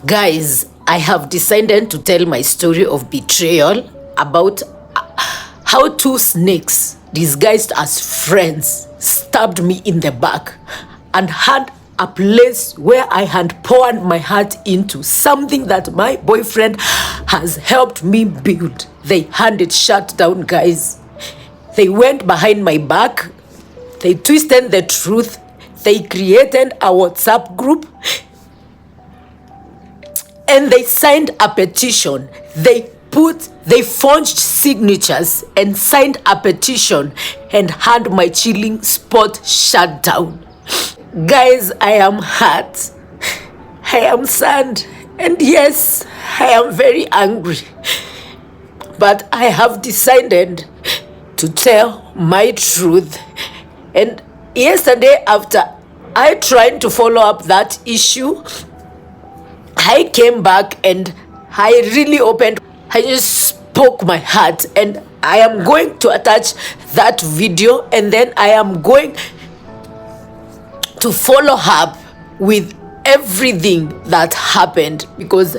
Guys, I have decided to tell my story of betrayal about how two snakes disguised as friends stabbed me in the back and had a place where I had poured my heart into, something that my boyfriend has helped me build. They had it shut down, guys. They went behind my back. They twisted the truth. They created a WhatsApp group. And they signed a petition. They forged signatures and signed a petition and had my chilling spot shut down. Guys, I am hurt. I am sad. And yes, I am very angry. But I have decided to tell my truth. And yesterday, after I tried to follow up that issue, I came back and I really opened. I just spoke my heart, and I am going to attach that video, and then I am going to follow up with everything that happened, because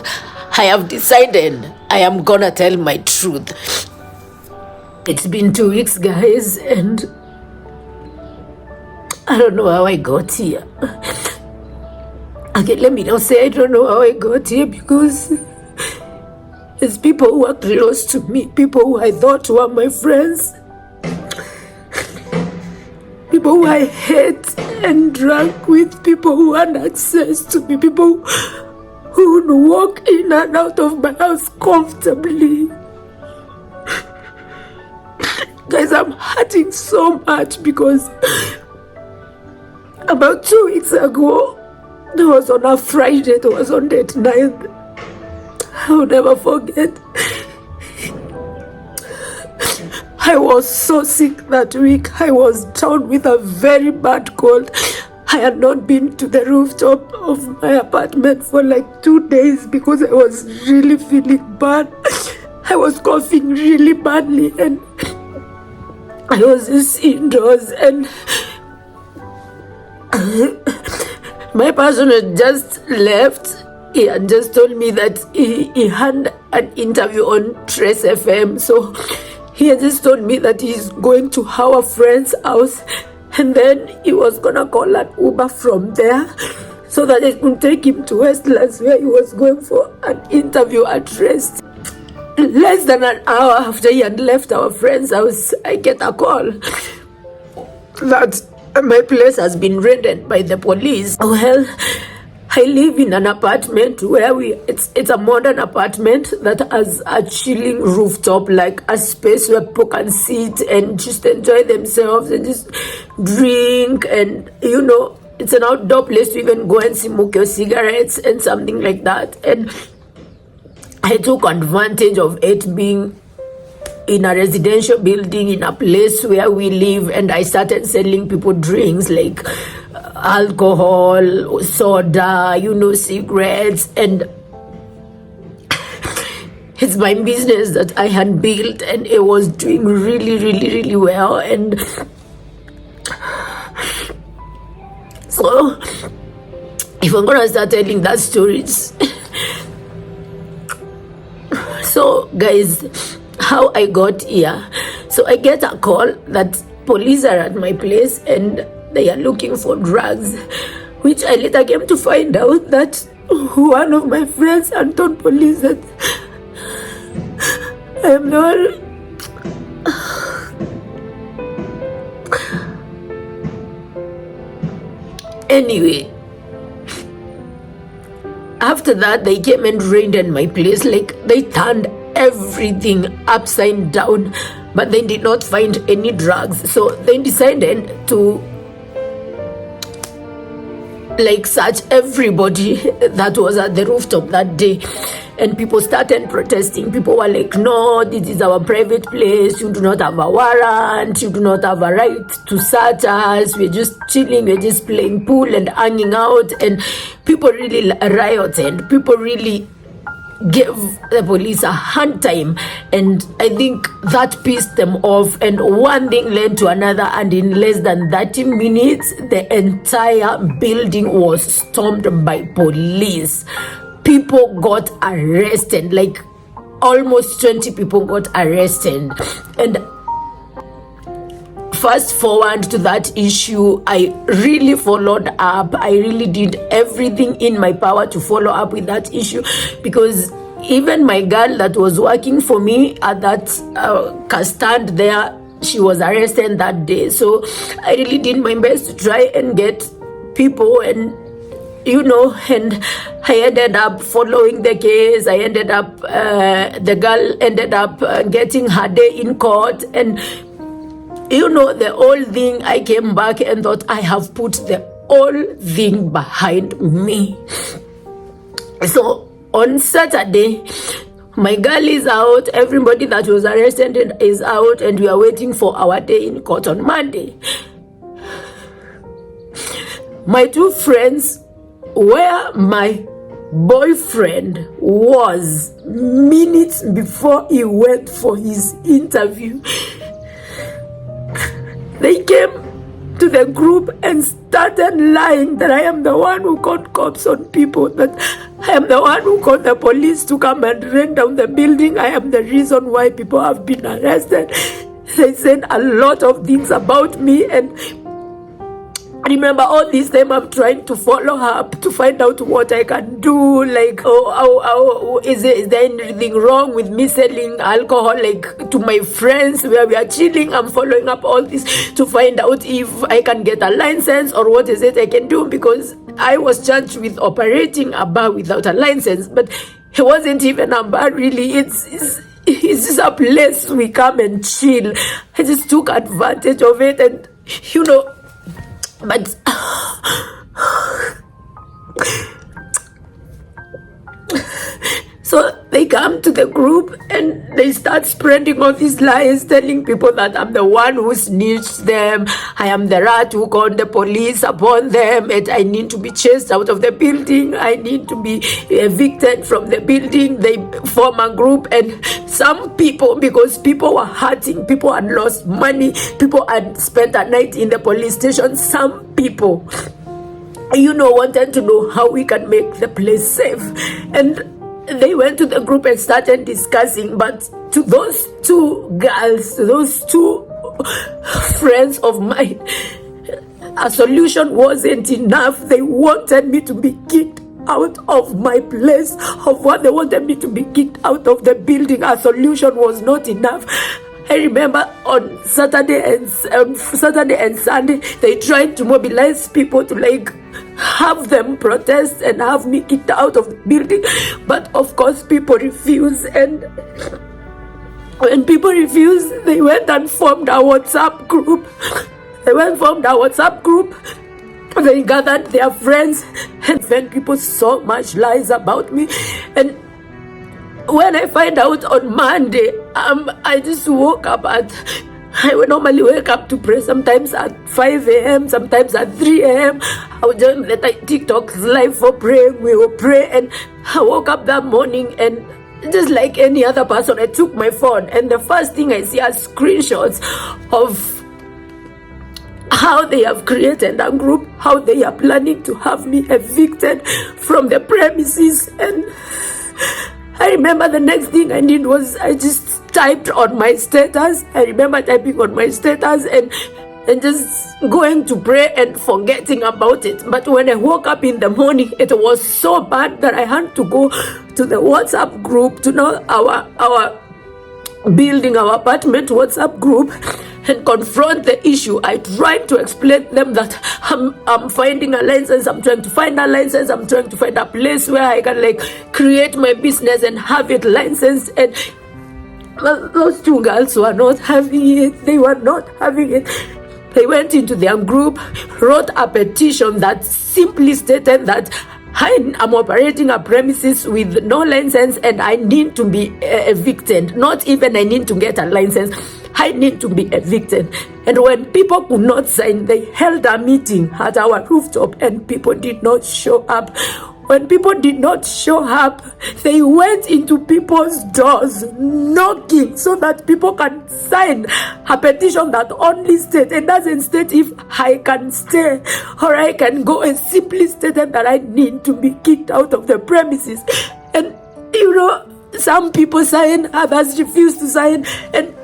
I have decided I am gonna tell my truth. It's been 2 weeks, guys, and I don't know how I got here. Okay, let me not say I don't know how I got here, because it's people who are close to me, people who I thought were my friends, people who I hate and drank with, people who had access to me, people who would walk in and out of my house comfortably. Guys, I'm hurting so much because about 2 weeks ago, it was on a Friday, it was on date 9th. I will never forget. I was so sick that week. I was down with a very bad cold. I had not been to the rooftop of my apartment for like 2 days because I was really feeling bad. I was coughing really badly, and I was just indoors, and my person had just left. He had just told me that he had an interview on Trace FM. So he had just told me that he's going to our friend's house, and then he was gonna call an Uber from there so that it could take him to Westlands, where he was going for an interview at Trace. Less than an hour after he had left our friend's house, I get a call that my place has been raided by the police. Well, I live in an apartment where it's a modern apartment that has a chilling rooftop, like a space where people can sit and just enjoy themselves and just drink, and it's an outdoor place to even go and smoke your cigarettes and something like that. And I took advantage of it being in a residential building in a place where we live, and I started selling people drinks like alcohol, soda, cigarettes, and it's my business that I had built, and it was doing really, really, really well. And so if I'm gonna start telling that story, so guys, how I got here. So I get a call that police are at my place and they are looking for drugs, which I later came to find out that one of my friends had told police that I am not. Anyway, after that, they came and raided my place. Like, they turned everything upside down, but they did not find any drugs. So they decided to search everybody that was at the rooftop that day. And people started protesting. People were like, no, this is our private place. You do not have a warrant. You do not have a right to search us. We're just chilling. We're just playing pool and hanging out. And people really rioted. People really gave the police a hard time. And I think that pissed them off. And one thing led to another. And in less than 30 minutes, the entire building was stormed by police. people got arrested, like almost 20 people got arrested. And fast forward to that issue, I really followed up. I really did everything in my power to follow up with that issue, because even my girl that was working for me at that stand there, she was arrested that day. So I really did my best to try and get people, and and I ended up following the case. I ended up, the girl ended up getting her day in court, and the whole thing, I came back and thought I have put the whole thing behind me. So on Saturday, my girl is out, everybody that was arrested is out, and we are waiting for our day in court on Monday. My two friends, where my boyfriend was minutes before he went for his interview, they came to the group and started lying that I am the one who called cops on people, that I am the one who called the police to come and run down the building. I am the reason why people have been arrested. They said a lot of things about me, and I remember all this time I'm trying to follow up to find out what I can do, like, is there anything wrong with me selling alcohol, like, to my friends where we are chilling? I'm following up all this to find out if I can get a license or what is it I can do, because I was charged with operating a bar without a license, but it wasn't even a bar really. It's just a place we come and chill. I just took advantage of it, and but so they come to the group and they start spreading all these lies, telling people that I'm the one who snitched them, I am the rat who called the police upon them, and I need to be chased out of the building, I need to be evicted from the building. They form a group, and some people, because people were hurting, people had lost money, people had spent a night in the police station, some people wanted to know how we can make the place safe, and they went to the group and started discussing. But to those two girls, those two friends of mine, a solution wasn't enough. They wanted me to be kicked out of my place, of what they wanted me to be kicked out of the building. A solution was not enough. I remember on Saturday and Sunday, they tried to mobilize people to have them protest and have me kicked out of the building. But of course, people refused. And when people refused, they went and formed a WhatsApp group. They gathered their friends, and then people so much lies about me. And when I find out on Monday, I just woke up I would normally wake up to pray, sometimes at 5 a.m., sometimes at 3 a.m. I would join the TikTok live for praying. We will pray, and I woke up that morning, and just like any other person, I took my phone, and the first thing I see are screenshots of how they have created a group, how they are planning to have me evicted from the premises. And I remember the next thing I did was I just typed on my status. I remember typing on my status and just going to pray and forgetting about it. But when I woke up in the morning, it was so bad that I had to go to the WhatsApp group, to know our building, our apartment WhatsApp group, and confront the issue. I tried to explain to them that I'm finding a license, I'm trying to find a license, I'm trying to find a place where I can create my business and have it licensed. And those two girls were not having it. They were not having it. They went into their group, wrote a petition that simply stated that I'm operating a premises with no license and I need to be evicted. Not even I need to get a license. I need to be evicted. And when people could not sign, they held a meeting at our rooftop and people did not show up. When people did not show up, they went into people's doors knocking so that people can sign a petition that only states, it doesn't state if I can stay or I can go, and simply stated that I need to be kicked out of the premises. And some people sign, others refuse to sign, and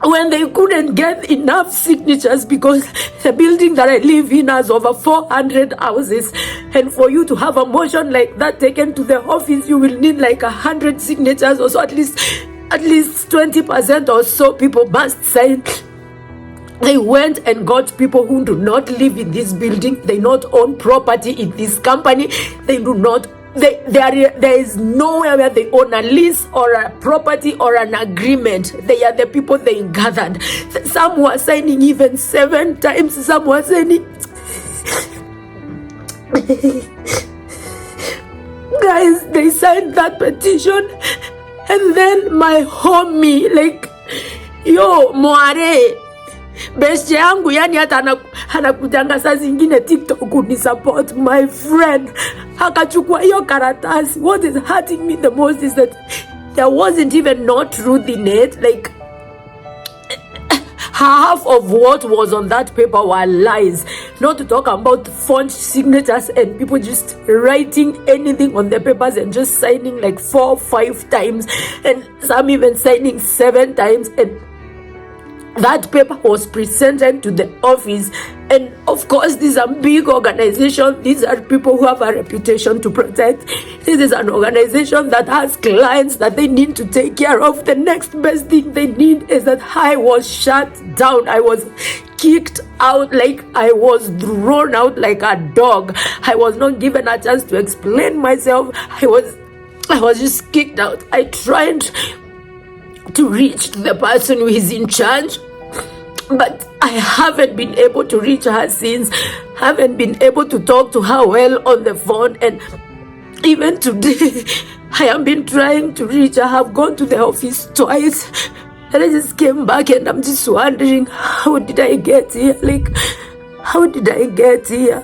when they couldn't get enough signatures, because the building that I live in has over 400 houses, and for you to have a motion like that taken to the office, you will need like 100 signatures, or so at least 20% or so people must sign. They went and got people who do not live in this building, they not own property in this company, they do not, there is nowhere where they own a lease or a property or an agreement. They are the people they gathered. Some were signing even 7 times, some were signing guys, they signed that petition, and then my homie, like, yo Moare, best yangu, yani hata anakutanga saa zingine TikTok kuni support, my friend akachukua hiyo karatasi. What is hurting me the most is that there wasn't even not truth in it. Like, half of what was on that paper were lies, not to talk about forged signatures and people just writing anything on the papers and just signing like 4 or 5 times, and some even signing 7 times. And that paper was presented to the office, and of course, this is a big organization. These are people who have a reputation to protect. This is an organization that has clients that they need to take care of. The next best thing they need is that I was shut down. I was kicked out, like I was thrown out like a dog. I was not given a chance to explain myself. I was just kicked out. I tried to reach the person who is in charge, but I haven't been able to reach her since. Haven't been able to talk to her well on the phone, and even today I have been trying to reach her. I have gone to the office twice, and I just came back, and I'm just wondering, how did I get here? Like, how did I get here?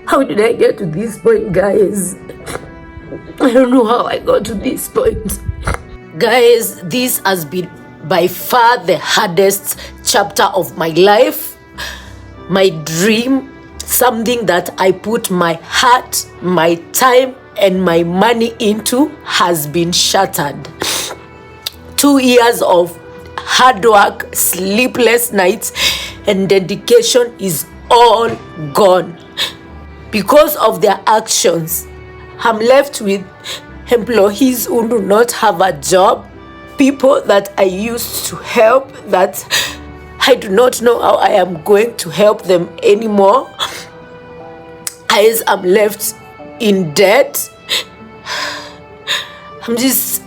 How did I get to this point, guys? I don't know how I got to this point. Guys, this has been by far the hardest chapter of my life. My dream, something that I put my heart, my time, and my money into, has been shattered. 2 years of hard work, sleepless nights, and dedication is all gone. Because of their actions, I'm left with employees who do not have a job, people that I used to help that I do not know how I am going to help them anymore. I'm left in debt. I'm just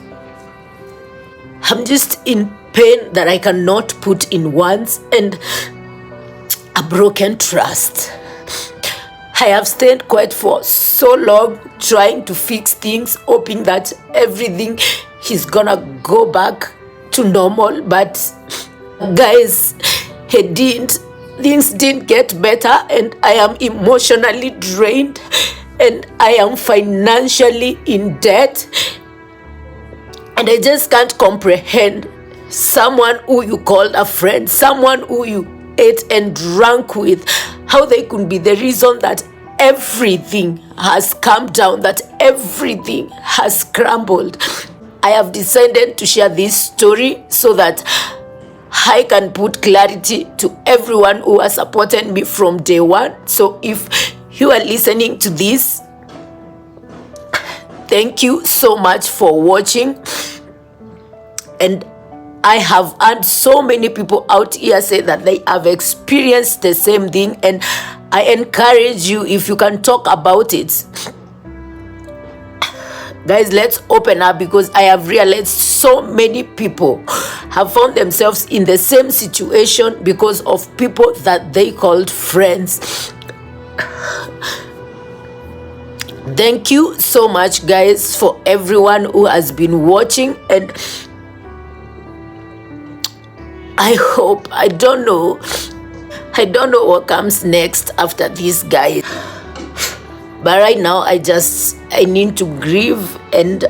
in pain that I cannot put in words, and a broken trust. I have stayed quiet for so long, trying to fix things, hoping that everything is gonna go back to normal. But guys, things didn't get better, and I am emotionally drained, and I am financially in debt, and I just can't comprehend someone who you called a friend, someone who you ate and drank with, how they could be the reason that everything has come down, that everything has crumbled. I have decided to share this story so that I can put clarity to everyone who has supported me from day one. So if you are listening to this, thank you so much for watching. And I have heard so many people out here say that they have experienced the same thing, and I encourage you, if you can talk about it. Guys, let's open up, because I have realized so many people have found themselves in the same situation because of people that they called friends. Thank you so much, guys, for everyone who has been watching, and I don't know what comes next after this, guys. But right now, I need to grieve, and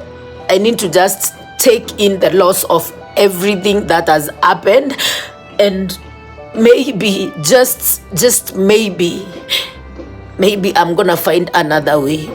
I need to just take in the loss of everything that has happened, and maybe, just maybe I'm gonna find another way.